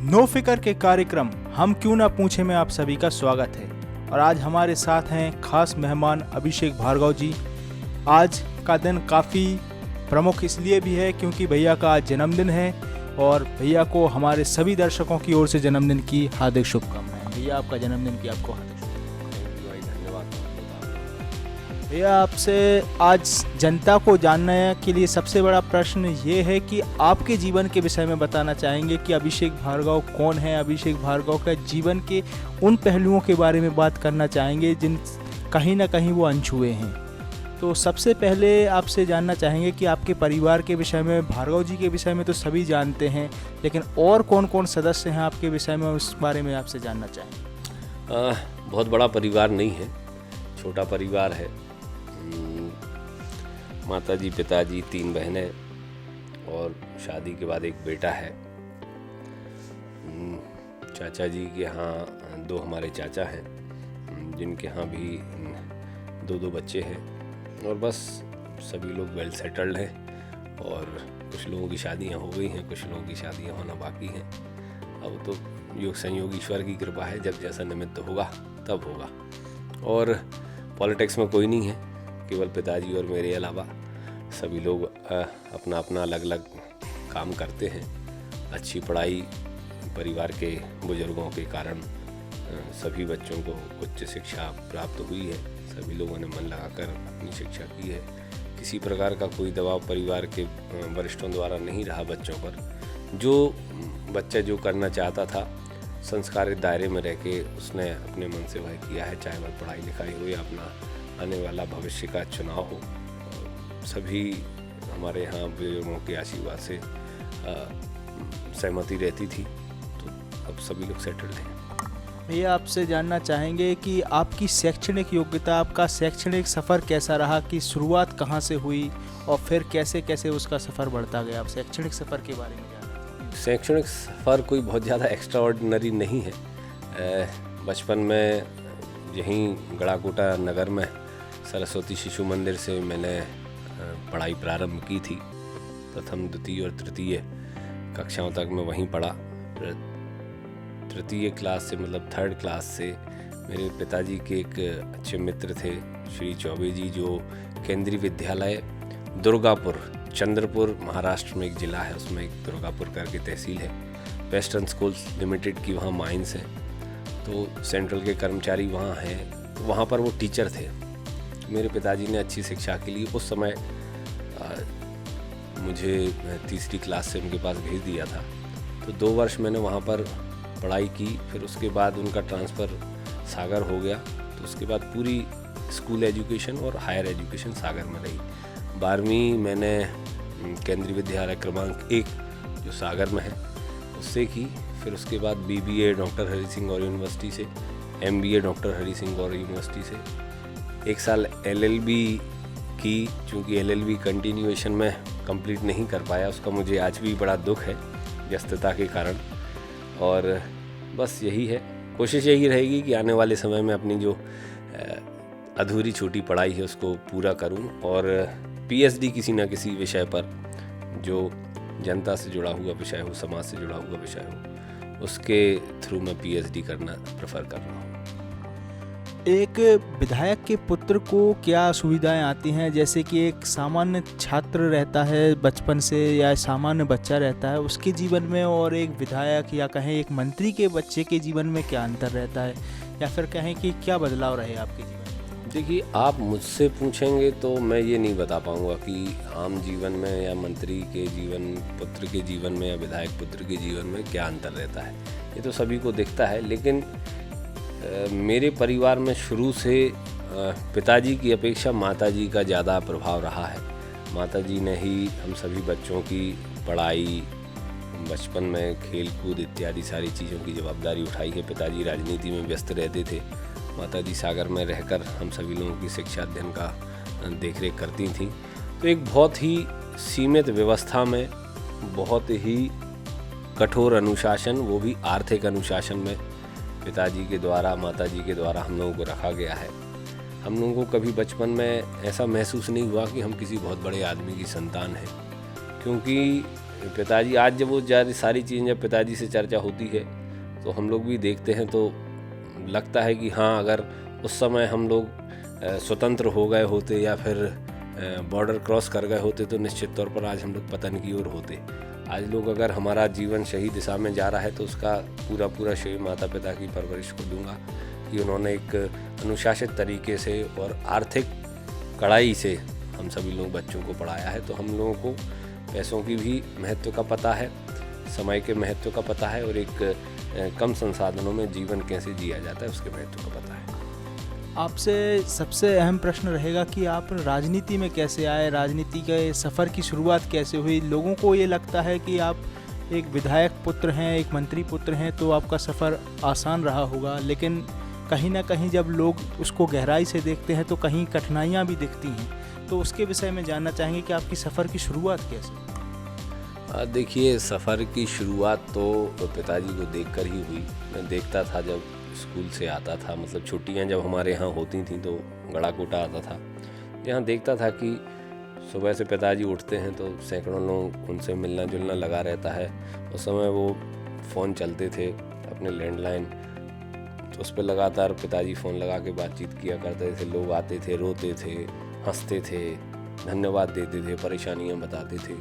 No फिकर के कार्यक्रम हम क्यों ना पूछे में आप सभी का स्वागत है। और आज हमारे साथ हैं खास मेहमान अभिषेक भार्गव जी। आज का दिन काफ़ी प्रमुख इसलिए भी है क्योंकि भैया का आज जन्मदिन है और भैया को हमारे सभी दर्शकों की ओर से जन्मदिन की हार्दिक शुभकामनाएं। भैया आपका जन्मदिन की आपको हार्दिक शुभकामनाएं। धन्यवाद। भैया आपसे आज जनता को जानने के लिए सबसे बड़ा प्रश्न ये है कि आपके जीवन के विषय में बताना चाहेंगे कि अभिषेक भार्गव कौन है। अभिषेक भार्गव का जीवन के उन पहलुओं के बारे में बात करना चाहेंगे जिन कहीं ना कहीं वो अनछुए हैं। तो सबसे पहले आपसे जानना चाहेंगे कि आपके परिवार के विषय में, भार्गव जी के विषय में तो सभी जानते हैं, लेकिन और कौन कौन सदस्य हैं आपके विषय में, उस बारे में आपसे जानना चाहेंगे। बहुत बड़ा परिवार नहीं है, छोटा परिवार है। माताजी, पिताजी, 3 बहनें और शादी के बाद एक बेटा है। चाचा जी के यहाँ 2 हमारे चाचा हैं जिनके यहाँ भी 2 बच्चे हैं और बस सभी लोग वेल सेटल्ड हैं। और कुछ लोगों की शादियाँ हो गई हैं, कुछ लोगों की शादियाँ होना बाकी हैं। अब तो योग संयोग ईश्वर की कृपा है, जब जैसा निमित्त होगा तब होगा। और पॉलिटिक्स में कोई नहीं है, केवल पिताजी और मेरे अलावा सभी लोग अपना अपना अलग अलग काम करते हैं। अच्छी पढ़ाई परिवार के बुजुर्गों के कारण सभी बच्चों को उच्च शिक्षा प्राप्त हुई है। सभी लोगों ने मन लगाकर अपनी शिक्षा की है। किसी प्रकार का कोई दबाव परिवार के वरिष्ठों द्वारा नहीं रहा बच्चों पर। जो बच्चा जो करना चाहता था संस्कारित दायरे में रह के उसने अपने मन से वह किया है, चाहे वह पढ़ाई लिखाई हो या अपना आने वाला भविष्य का चुनाव हो। सभी हमारे यहाँ बुजुर्गों के आशीर्वाद से सहमति रहती थी, तो अब सभी लोग सेटल्ड हैं। भैया आपसे जानना चाहेंगे कि आपकी शैक्षणिक योग्यता, आपका शैक्षणिक सफ़र कैसा रहा, कि शुरुआत कहाँ से हुई और फिर कैसे कैसे उसका सफ़र बढ़ता गया। आप शैक्षणिक सफ़र के बारे में जानना। शैक्षणिक सफ़र कोई बहुत ज़्यादा एक्स्ट्रा ऑर्डिनरी नहीं है। बचपन में यहीं गड़ाकोटा नगर में सरस्वती शिशु मंदिर से मैंने पढ़ाई प्रारंभ की थी। प्रथम, द्वितीय और तृतीय कक्षाओं तक मैं वहीं पढ़ा। तृतीय क्लास से मतलब 3rd क्लास से मेरे पिताजी के एक अच्छे मित्र थे श्री चौबे जी, जो केंद्रीय विद्यालय दुर्गापुर, चंद्रपुर महाराष्ट्र में एक ज़िला है, उसमें एक दुर्गापुर करके तहसील है। वेस्टर्न स्कूल्स लिमिटेड की वहाँ माइंस है, तो सेंट्रल के कर्मचारी वहाँ हैं, तो वहाँ पर वो टीचर थे। मेरे पिताजी ने अच्छी शिक्षा के लिए उस समय मुझे 3री क्लास से उनके पास भेज दिया था। तो 2 वर्ष मैंने वहाँ पर पढ़ाई की। फिर उसके बाद उनका ट्रांसफ़र सागर हो गया, तो उसके बाद पूरी स्कूल एजुकेशन और हायर एजुकेशन सागर में रही। 12वीं मैंने केंद्रीय विद्यालय क्रमांक 1 जो सागर में है उससे की। फिर उसके बाद BBA डॉक्टर हरि सिंह गौर यूनिवर्सिटी से, MBA डॉक्टर हरि सिंह गौर यूनिवर्सिटी से। 1 साल LLB की, चूँकि LLB कंटिन्यूएशन में कंप्लीट नहीं कर पाया, उसका मुझे आज भी बड़ा दुख है व्यस्तता के कारण। और बस यही है, कोशिश यही रहेगी कि आने वाले समय में अपनी जो अधूरी छोटी पढ़ाई है उसको पूरा करूं और PhD किसी न किसी विषय पर, जो जनता से जुड़ा हुआ विषय हो, समाज से जुड़ा हुआ विषय हो, उसके थ्रू मैं PhD करना प्रेफर कर रहा हूँ। एक विधायक के पुत्र को क्या सुविधाएं आती हैं, जैसे कि एक सामान्य छात्र रहता है बचपन से या सामान्य बच्चा रहता है उसके जीवन में, और एक विधायक या कहें एक मंत्री के बच्चे के जीवन में क्या अंतर रहता है, या फिर कहें कि क्या बदलाव रहे आपके जीवन में। देखिए, आप मुझसे पूछेंगे तो मैं ये नहीं बता पाऊँगा कि आम जीवन में या मंत्री के जीवन पुत्र के जीवन में या विधायक पुत्र के जीवन में क्या अंतर रहता है। ये तो सभी को दिखता है, लेकिन मेरे परिवार में शुरू से पिताजी की अपेक्षा माताजी का ज़्यादा प्रभाव रहा है। माताजी ने ही हम सभी बच्चों की पढ़ाई, बचपन में खेल कूद इत्यादि सारी चीज़ों की जवाबदारी उठाई है। पिताजी राजनीति में व्यस्त रहते थे, माताजी सागर में रहकर हम सभी लोगों की शिक्षा अध्ययन का देखरेख करती थीं। तो एक बहुत ही सीमित व्यवस्था में, बहुत ही कठोर अनुशासन, वो भी आर्थिक अनुशासन में पिताजी के द्वारा, माताजी के द्वारा हम लोगों को रखा गया है। हम लोगों को कभी बचपन में ऐसा महसूस नहीं हुआ कि हम किसी बहुत बड़े आदमी की संतान हैं, क्योंकि पिताजी आज जब वो सारी चीज़ें जब पिताजी से चर्चा होती है तो हम लोग भी देखते हैं तो लगता है कि हाँ, अगर उस समय हम लोग स्वतंत्र हो गए होते या फिर बॉर्डर क्रॉस कर गए होते तो निश्चित तौर पर आज हम लोग पतन की ओर होते। आज लोग अगर हमारा जीवन सही दिशा में जा रहा है तो उसका पूरा श्रेय माता पिता की परवरिश को दूंगा कि उन्होंने एक अनुशासित तरीके से और आर्थिक कड़ाई से हम सभी लोग बच्चों को पढ़ाया है। तो हम लोगों को पैसों की भी महत्व का पता है, समय के महत्व का पता है और एक कम संसाधनों में जीवन कैसे जिया जाता है उसके महत्व का पता है। आपसे सबसे अहम प्रश्न रहेगा कि आप राजनीति में कैसे आए, राजनीति के सफ़र की शुरुआत कैसे हुई। लोगों को ये लगता है कि आप एक विधायक पुत्र हैं, एक मंत्री पुत्र हैं, तो आपका सफ़र आसान रहा होगा, लेकिन कहीं ना कहीं जब लोग उसको गहराई से देखते हैं तो कहीं कठिनाइयाँ भी दिखती हैं। तो उसके विषय में जानना चाहेंगे कि आपकी सफ़र की शुरुआत कैसे? देखिए, सफ़र की शुरुआत तो पिताजी को देखकर ही हुई। मैं देखता था जब स्कूल से आता था, मतलब छुट्टियां जब हमारे यहाँ होती थी तो गड़ाकोटा आता था, जहाँ देखता था कि सुबह से पिताजी उठते हैं तो सैकड़ों लोग उनसे मिलना जुलना लगा रहता है। उस समय वो फ़ोन चलते थे अपने लैंडलाइन, तो उस पर लगातार पिताजी फ़ोन लगा के बातचीत किया करते थे। लोग आते थे, रोते थे, हंसते थे, धन्यवाद देते थे, परेशानियाँ बताते थे।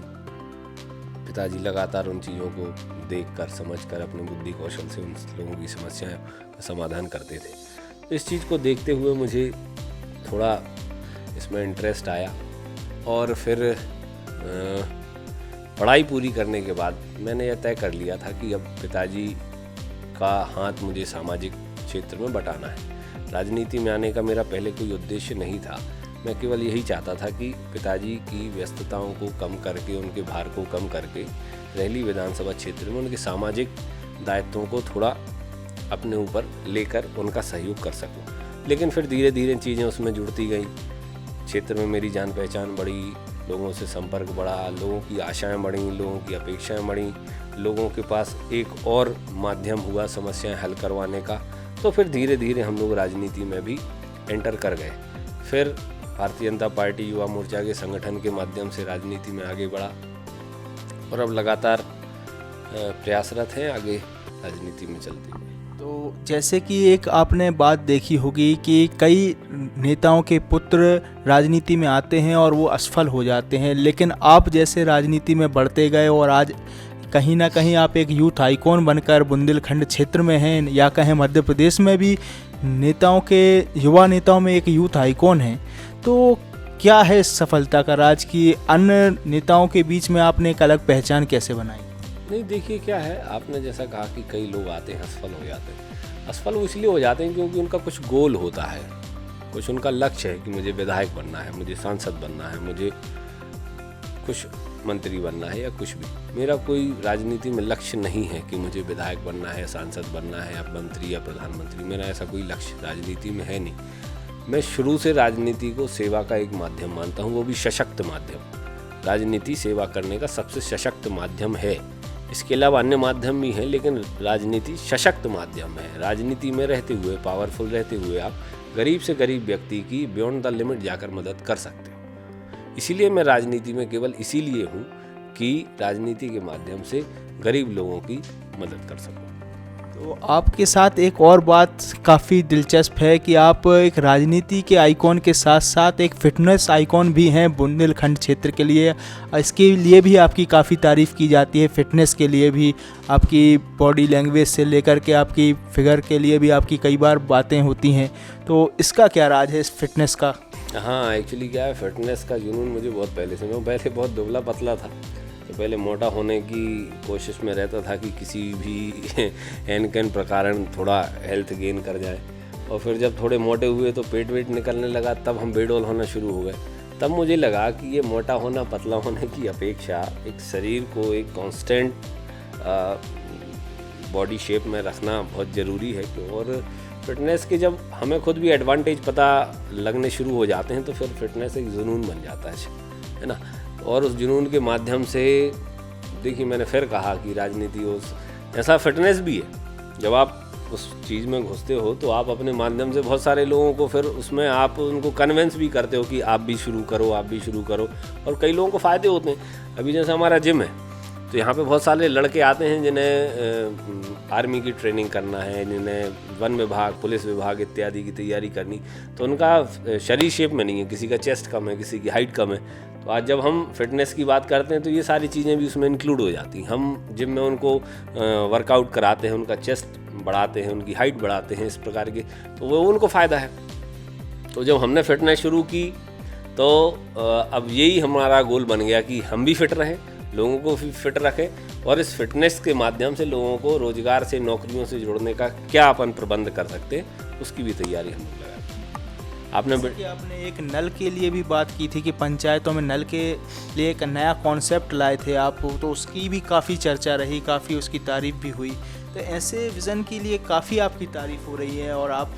पिताजी लगातार उन चीज़ों को देखकर समझकर अपने बुद्धि कौशल से उन लोगों की समस्याएं का समाधान करते थे। तो इस चीज़ को देखते हुए मुझे थोड़ा इसमें इंटरेस्ट आया और फिर पढ़ाई पूरी करने के बाद मैंने यह तय कर लिया था कि अब पिताजी का हाथ मुझे सामाजिक क्षेत्र में बटाना है। राजनीति में आने का मेरा पहले कोई उद्देश्य नहीं था। मैं केवल यही चाहता था कि पिताजी की व्यस्तताओं को कम करके, उनके भार को कम करके रहली विधानसभा क्षेत्र में उनके सामाजिक दायित्वों को थोड़ा अपने ऊपर लेकर उनका सहयोग कर सकूं। लेकिन फिर धीरे धीरे चीज़ें उसमें जुड़ती गई। क्षेत्र में मेरी जान पहचान बढ़ी, लोगों से संपर्क बढ़ा, लोगों की आशाएं बढ़ी, लोगों की अपेक्षाएं बढ़ी, लोगों के पास एक और माध्यम हुआ समस्याएं हल करवाने का। तो फिर धीरे धीरे हम लोग राजनीति में भी एंटर कर गए। फिर भारतीय जनता पार्टी युवा मोर्चा के संगठन के माध्यम से राजनीति में आगे बढ़ा और अब लगातार प्रयासरत हैं आगे राजनीति में चलते हुए। तो जैसे कि एक आपने बात देखी होगी कि कई नेताओं के पुत्र राजनीति में आते हैं और वो असफल हो जाते हैं, लेकिन आप जैसे राजनीति में बढ़ते गए और आज कहीं ना कहीं आप एक यूथ आइकॉन बनकर बुंदेलखंड क्षेत्र में हैं, या कहें मध्य प्रदेश में भी नेताओं के, युवा नेताओं में एक यूथ आइकॉन है। तो क्या है इस सफलता का राज कि अन्य नेताओं के बीच में आपने एक अलग पहचान कैसे बनाई? नहीं, देखिए क्या है, आपने जैसा कहा कि कई लोग आते हैं असफल हो जाते हैं। असफल वो इसलिए हो जाते हैं क्योंकि उनका कुछ गोल होता है, कुछ उनका लक्ष्य है कि मुझे विधायक बनना है, मुझे सांसद बनना है, मुझे कुछ मंत्री बनना है या कुछ भी। मेरा कोई राजनीति में लक्ष्य नहीं है कि मुझे विधायक बनना है, सांसद बनना है या मंत्री या प्रधानमंत्री। मेरा ऐसा कोई लक्ष्य राजनीति में है नहीं। मैं शुरू से राजनीति को सेवा का एक माध्यम मानता हूँ, वो भी सशक्त माध्यम। राजनीति सेवा करने का सबसे सशक्त माध्यम है। इसके अलावा अन्य माध्यम भी हैं, लेकिन राजनीति सशक्त माध्यम है। राजनीति में रहते हुए, पावरफुल रहते हुए आप गरीब से गरीब व्यक्ति की बियॉन्ड द लिमिट जाकर मदद कर सकते हो। इसीलिए मैं राजनीति में केवल इसीलिए हूँ कि राजनीति के माध्यम से गरीब लोगों की मदद कर सकूँ। तो आपके साथ एक और बात काफ़ी दिलचस्प है कि आप एक राजनीति के आइकॉन के साथ साथ एक फिटनेस आइकॉन भी हैं बुंदेलखंड क्षेत्र के लिए। इसके लिए भी आपकी काफ़ी तारीफ़ की जाती है, फिटनेस के लिए भी, आपकी बॉडी लैंग्वेज से लेकर के आपकी फिगर के लिए भी आपकी कई बार बातें होती हैं। तो इसका क्या राज है इस फिटनेस का? हाँ, एक्चुअली क्या है, फिटनेस का जुनून मुझे बहुत पहले से, मैं पहले बहुत दुबला पतला था, तो पहले मोटा होने की कोशिश में रहता था कि किसी भी एन कैन प्रकार थोड़ा हेल्थ गेन कर जाए। और फिर जब थोड़े मोटे हुए तो पेट वेट निकलने लगा, तब हम बेडोल होना शुरू हो गए। तब मुझे लगा कि ये मोटा होना पतला होने की अपेक्षा एक शरीर को एक कांस्टेंट बॉडी शेप में रखना बहुत ज़रूरी है। और फिटनेस के जब हमें खुद भी एडवांटेज पता लगने शुरू हो जाते हैं तो फिर फिटनेस एक जुनून बन जाता है ना। और उस जुनून के माध्यम से देखिए, मैंने फिर कहा कि राजनीति उस ऐसा फिटनेस भी है। जब आप उस चीज़ में घुसते हो तो आप अपने माध्यम से बहुत सारे लोगों को फिर उसमें आप उनको कन्विंस भी करते हो कि आप भी शुरू करो, आप भी शुरू करो। और कई लोगों को फ़ायदे होते हैं। अभी जैसे हमारा जिम है, तो यहाँ पे बहुत सारे लड़के आते हैं जिन्हें आर्मी की ट्रेनिंग करना है, जिन्हें वन विभाग, पुलिस विभाग इत्यादि की तैयारी करनी, तो उनका शरीर शेप में नहीं है, किसी का चेस्ट कम है, किसी की हाइट कम है। तो आज जब हम फिटनेस की बात करते हैं तो ये सारी चीज़ें भी उसमें इंक्लूड हो जाती हैं। हम जिम में उनको वर्कआउट कराते हैं, उनका चेस्ट बढ़ाते हैं, उनकी हाइट बढ़ाते हैं, इस प्रकार के, तो वो उनको फ़ायदा है। तो जब हमने फिटनेस शुरू की तो अब यही हमारा गोल बन गया कि हम भी फिट रहें, लोगों को भी फिट रखें, और इस फिटनेस के माध्यम से लोगों को रोजगार से, नौकरियों से जोड़ने का क्या अपन प्रबंध कर सकते हैं, उसकी भी तैयारी हम लोग लगाते हैं। आपने एक नल के लिए भी बात की थी कि पंचायतों में नल के लिए एक नया कॉन्सेप्ट लाए थे आप, तो उसकी भी काफ़ी चर्चा रही, काफ़ी उसकी तारीफ भी हुई। तो ऐसे विज़न के लिए काफ़ी आपकी तारीफ हो रही है, और आप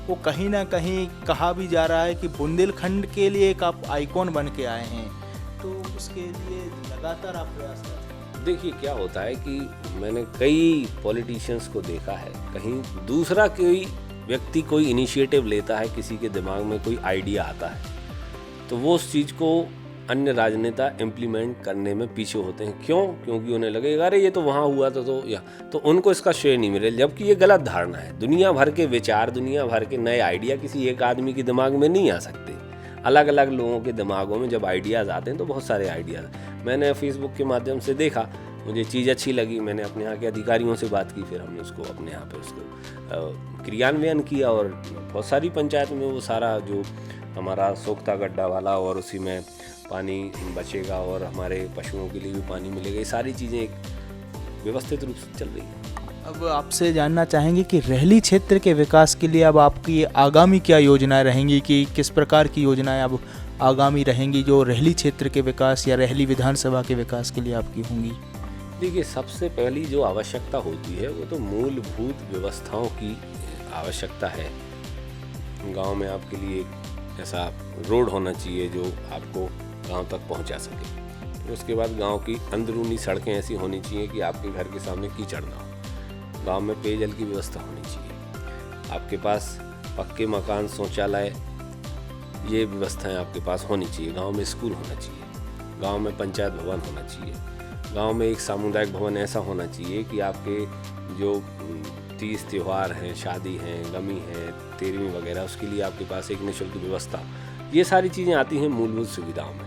वो कहीं ना कहीं कहा भी जा रहा है कि बुंदेलखंड के लिए एक आप आइकॉन बन के आए हैं, तो उसके लिए लगातार आप प्रयास कर रहे हैं। देखिए क्या होता है कि मैंने कई पॉलिटिशियंस को देखा है, कहीं दूसरा कोई व्यक्ति कोई इनिशिएटिव लेता है, किसी के दिमाग में कोई आइडिया आता है, तो वो उस चीज़ को अन्य राजनेता इम्प्लीमेंट करने में पीछे होते हैं। क्यों? क्योंकि उन्हें लगेगा अरे ये तो वहाँ हुआ था, तो उनको इसका श्रेय नहीं मिले, जबकि ये गलत धारणा है। दुनिया भर के विचार, दुनिया भर के नए आइडिया किसी एक आदमी के दिमाग में नहीं आ सकते। अलग अलग लोगों के दिमागों में जब आइडियाज़ आते हैं तो बहुत सारे आइडियाज़, मैंने फेसबुक के माध्यम से देखा, मुझे चीज़ अच्छी लगी, मैंने अपने यहाँ के अधिकारियों से बात की, फिर हमने उसको अपने यहाँ पे उसको क्रियान्वयन किया, और बहुत सारी पंचायत में वो सारा जो हमारा सोख्ता गड्ढा वाला, और उसी में पानी बचेगा और हमारे पशुओं के लिए भी पानी मिलेगा, ये सारी चीज़ें एक व्यवस्थित रूप से चल रही हैं। अब आपसे जानना चाहेंगे कि रेहली क्षेत्र के विकास के लिए अब आपकी आगामी क्या योजनाएं रहेंगी, कि किस प्रकार की योजनाएं अब आगामी रहेंगी जो रेहली क्षेत्र के विकास या रेहली विधानसभा के विकास के लिए आपकी होंगी? देखिए, सबसे पहली जो आवश्यकता होती है वो तो मूलभूत व्यवस्थाओं की आवश्यकता है। गांव में आपके लिए एक ऐसा रोड होना चाहिए जो आपको गांव तक पहुंचा सके। उसके बाद गांव की अंदरूनी सड़कें ऐसी होनी चाहिए कि आपके घर के सामने कीचड़ ना हो। गांव में पेयजल की व्यवस्था होनी चाहिए। आपके पास पक्के मकान, शौचालय, ये व्यवस्थाएं आपके पास होनी चाहिए। गांव में स्कूल होना चाहिए, गांव में पंचायत भवन होना चाहिए, गांव में एक सामुदायिक भवन ऐसा होना चाहिए कि आपके जो तीज त्यौहार हैं, शादी हैं, गमी है, तेरहवीं वगैरह, उसके लिए आपके पास एक निःशुल्क व्यवस्था। ये सारी चीज़ें आती हैं मूलभूत सुविधाओं में।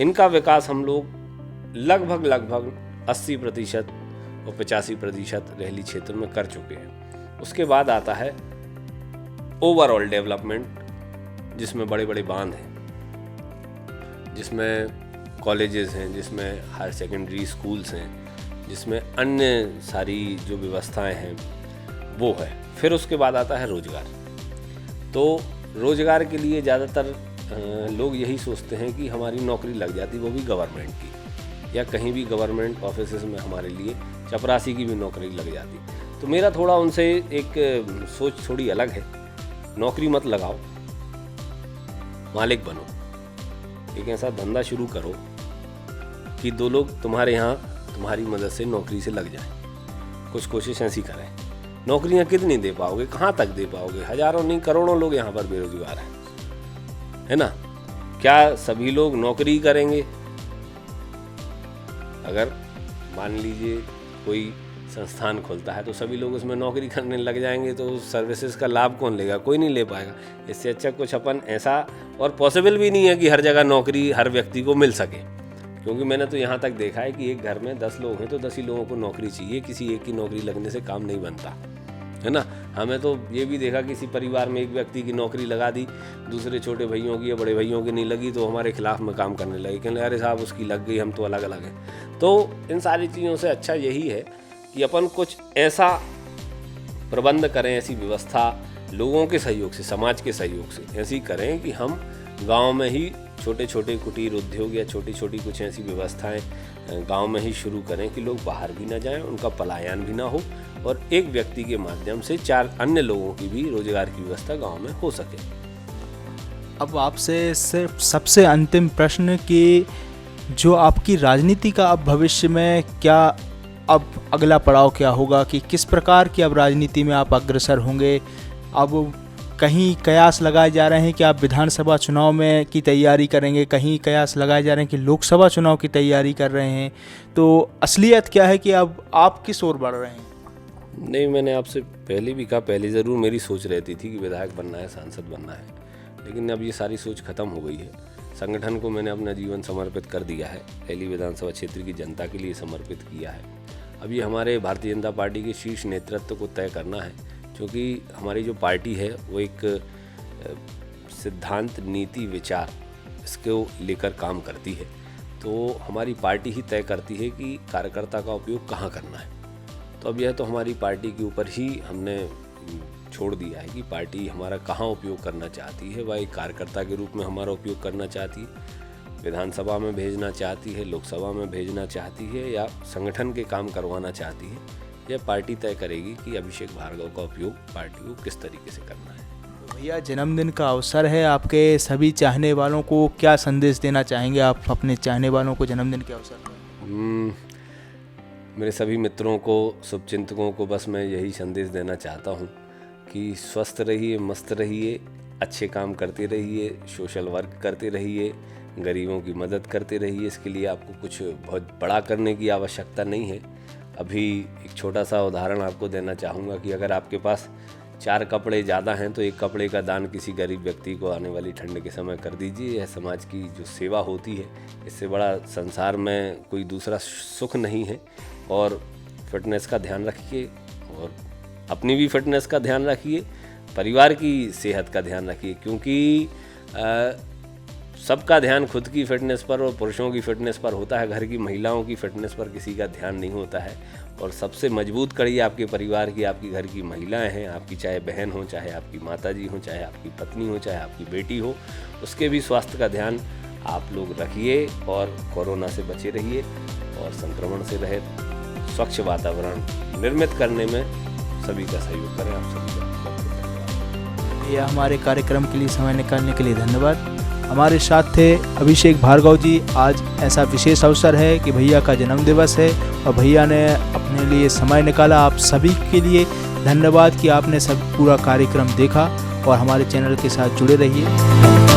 इनका विकास हम लोग लगभग 80% और 85% रेहली क्षेत्र में कर चुके हैं। उसके बाद आता है ओवरऑल डेवलपमेंट, जिसमें बड़े बड़े बांध हैं, जिसमें कॉलेजेस हैं, जिसमें हायर सेकेंडरी स्कूल्स हैं, जिसमें अन्य सारी जो व्यवस्थाएं हैं वो है। फिर उसके बाद आता है रोज़गार। तो रोज़गार के लिए ज़्यादातर लोग यही सोचते हैं कि हमारी नौकरी लग जाती, वो भी गवर्नमेंट की, या कहीं भी गवर्नमेंट ऑफिसेस में हमारे लिए चपरासी की भी नौकरी लग जाती। तो मेरा थोड़ा उनसे एक सोच थोड़ी अलग है। नौकरी मत लगाओ, मालिक बनो। एक ऐसा धंधा शुरू करो कि 2 लोग तुम्हारे यहाँ तुम्हारी मदद से नौकरी से लग जाएं। कुछ कोशिश ऐसी करें। नौकरियाँ कितनी दे पाओगे, कहाँ तक दे पाओगे? हजारों नहीं करोड़ों लोग यहाँ पर बेरोजगार हैं, है ना? क्या सभी लोग नौकरी करेंगे? अगर मान लीजिए कोई संस्थान खुलता है तो सभी लोग उसमें नौकरी करने लग जाएंगे, तो उस सर्विसेज का लाभ कौन लेगा? कोई नहीं ले पाएगा। इससे अच्छा कुछ अपन ऐसा, और पॉसिबल भी नहीं है कि हर जगह नौकरी हर व्यक्ति को मिल सके, क्योंकि मैंने तो यहाँ तक देखा है कि एक घर में 10 लोग हैं तो 10 ही लोगों को नौकरी चाहिए। किसी एक की नौकरी लगने से काम नहीं बनता, है ना? हमें तो ये भी देखा, किसी परिवार में एक व्यक्ति की नौकरी लगा दी, दूसरे छोटे भाइयों की या बड़े भाइयों की नहीं लगी, तो हमारे खिलाफ में काम करने लगे, कहने अरे साहब उसकी लग गई, हम तो अलग अलग हैं। तो इन सारी चीज़ों से अच्छा यही है कि अपन कुछ ऐसा प्रबंध करें, ऐसी व्यवस्था लोगों के सहयोग से, समाज के सहयोग से ऐसी करें कि हम गांव में ही छोटे छोटे कुटीर उद्योग या छोटी छोटी कुछ ऐसी व्यवस्थाएं गांव में ही शुरू करें कि लोग बाहर भी ना जाएं, उनका पलायन भी ना हो, और एक व्यक्ति के माध्यम से 4 अन्य लोगों की भी रोजगार की व्यवस्था गांव में हो सके। अब आपसे सिर्फ सबसे अंतिम प्रश्न कि जो आपकी राजनीति का अब भविष्य में क्या, अब अगला पड़ाव क्या होगा, कि किस प्रकार की अब राजनीति में आप अग्रसर होंगे? अब कहीं कयास लगाए जा रहे हैं कि आप विधानसभा चुनाव में की तैयारी करेंगे, कहीं कयास लगाए जा रहे हैं कि लोकसभा चुनाव की तैयारी कर रहे हैं, तो असलियत क्या है कि अब आप किस ओर बढ़ रहे हैं? नहीं, मैंने आपसे पहले भी कहा, पहले ज़रूर मेरी सोच रहती थी कि विधायक बनना है, सांसद बनना है, लेकिन अब ये सारी सोच ख़त्म हो गई है। संगठन को मैंने अपना जीवन समर्पित कर दिया है, पहली विधानसभा क्षेत्र की जनता के लिए समर्पित किया है। अब ये हमारे भारतीय जनता पार्टी के शीर्ष नेतृत्व को तय करना है, क्योंकि हमारी जो पार्टी है वो एक सिद्धांत, नीति, विचार इसको लेकर काम करती है। तो हमारी पार्टी ही तय करती है कि कार्यकर्ता का उपयोग कहाँ करना है। तो अब यह तो हमारी पार्टी के ऊपर ही हमने छोड़ दिया है कि पार्टी हमारा कहाँ उपयोग करना चाहती है। वह एक कार्यकर्ता के रूप में हमारा उपयोग करना चाहती है, विधानसभा में भेजना चाहती है, लोकसभा में भेजना चाहती है, या संगठन के काम करवाना चाहती है। यह पार्टी तय करेगी कि अभिषेक भार्गव का उपयोग पार्टी को किस तरीके से करना है। भैया, जन्मदिन का अवसर है, आपके सभी चाहने वालों को क्या संदेश देना चाहेंगे आप अपने चाहने वालों को जन्मदिन के अवसर पर? मेरे सभी मित्रों को, शुभचिंतकों को बस मैं यही संदेश देना चाहता हूँ कि स्वस्थ रहिए, मस्त रहिए, अच्छे काम करते रहिए, सोशल वर्क करते रहिए, गरीबों की मदद करते रहिए। इसके लिए आपको कुछ बहुत बड़ा करने की आवश्यकता नहीं है। अभी एक छोटा सा उदाहरण आपको देना चाहूँगा कि अगर आपके पास 4 कपड़े ज़्यादा हैं तो एक कपड़े का दान किसी गरीब व्यक्ति को आने वाली ठंड के समय कर दीजिए। यह समाज की जो सेवा होती है, इससे बड़ा संसार में कोई दूसरा सुख नहीं है। और फिटनेस का ध्यान रखिए, और अपनी भी फिटनेस का ध्यान रखिए, परिवार की सेहत का ध्यान रखिए, क्योंकि सबका ध्यान खुद की फिटनेस पर और पुरुषों की फिटनेस पर होता है। घर की महिलाओं की फिटनेस पर किसी का ध्यान नहीं होता है। और सबसे मजबूत कड़ी आपके परिवार की, आपकी घर की महिलाएं हैं, आपकी चाहे बहन हो, चाहे आपकी माताजी हो, चाहे आपकी पत्नी हो, चाहे आपकी बेटी हो, उसके भी स्वास्थ्य का ध्यान आप लोग रखिए और कोरोना से बचे रहिए और संक्रमण से रहित स्वच्छ वातावरण निर्मित करने में सभी का सहयोग करें। आप सभी का धन्यवाद। यह हमारे कार्यक्रम के लिए समय निकालने के लिए धन्यवाद। हमारे साथ थे अभिषेक भार्गव जी। आज ऐसा विशेष अवसर है कि भैया का जन्मदिवस है और भैया ने अपने लिए समय निकाला। आप सभी के लिए धन्यवाद कि आपने सब पूरा कार्यक्रम देखा और हमारे चैनल के साथ जुड़े रहिए।